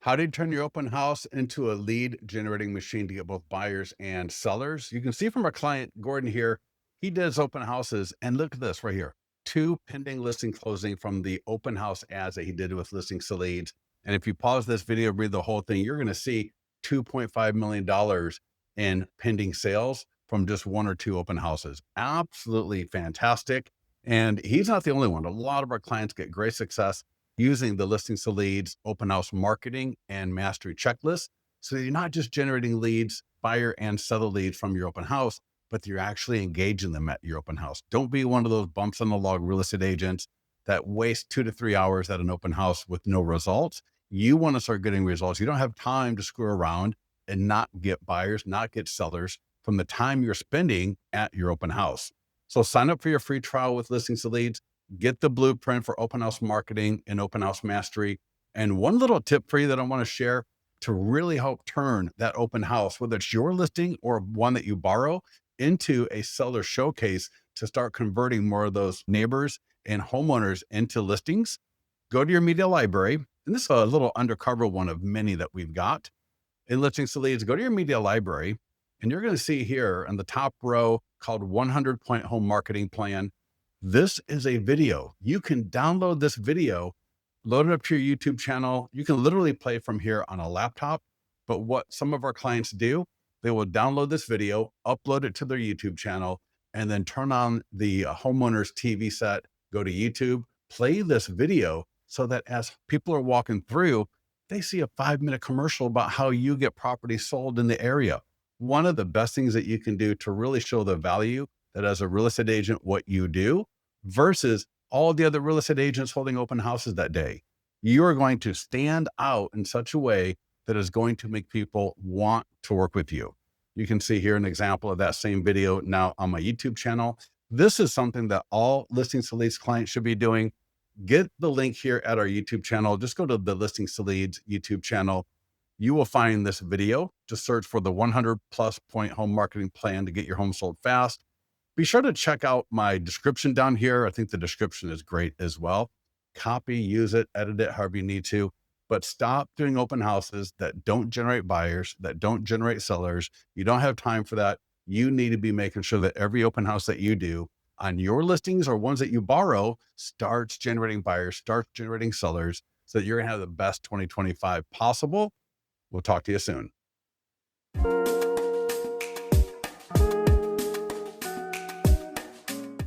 How do you turn your open house into a lead generating machine to get both buyers and sellers? You can see from our client, Gordon here, he does open houses. And look at this right here, 2 pending listing closing from the open house ads that he did with Listings to Leads. And if you pause this video, read the whole thing, you're going to see $2.5 million in pending sales from just 1 or 2 open houses. Absolutely fantastic. And he's not the only one. A lot of our clients get great success using the Listings to Leads, open house marketing, and mastery checklist. So you're not just generating leads, buyer and seller leads from your open house, but you're actually engaging them at your open house. Don't be one of those bumps on the log real estate agents that waste 2 to 3 hours at an open house with no results. You want to start getting results. You don't have time to screw around and not get buyers, not get sellers from the time you're spending at your open house. So sign up for your free trial with Listings to Leads. Get the blueprint for open house marketing and open house mastery. And one little tip for you that I want to share to really help turn that open house, whether it's your listing or one that you borrow, into a seller showcase to start converting more of those neighbors and homeowners into listings. Go to your media library. And this is a little undercover one of many that we've got in Listings to Leads. Go to your media library and you're going to see here in the top row called 100-point home marketing plan. This is a video. You can download this video, load it up to your YouTube channel. You can literally play from here on a laptop. But what some of our clients do, they will download this video, upload it to their YouTube channel, and then turn on the homeowner's TV set, go to YouTube, play this video so that as people are walking through, they see a 5-minute commercial about how you get property sold in the area. One of the best things that you can do to really show the value that as a real estate agent, what you do versus all the other real estate agents holding open houses that day. You are going to stand out in such a way that is going to make people want to work with you. You can see here an example of that same video now on my YouTube channel. This is something that all Listings to Leads clients should be doing. Get the link here at our YouTube channel. Just go to the Listings to Leads YouTube channel. You will find this video. Just search for the 100+ point home marketing plan to get your home sold fast. Be sure to check out my description down here. I think the description is great as well. Copy, use it, edit it however you need to, but stop doing open houses that don't generate buyers, that don't generate sellers. You don't have time for that. You need to be making sure that every open house that you do on your listings or ones that you borrow starts generating buyers, starts generating sellers, so that you're going to have the best 2025 possible. We'll talk to you soon.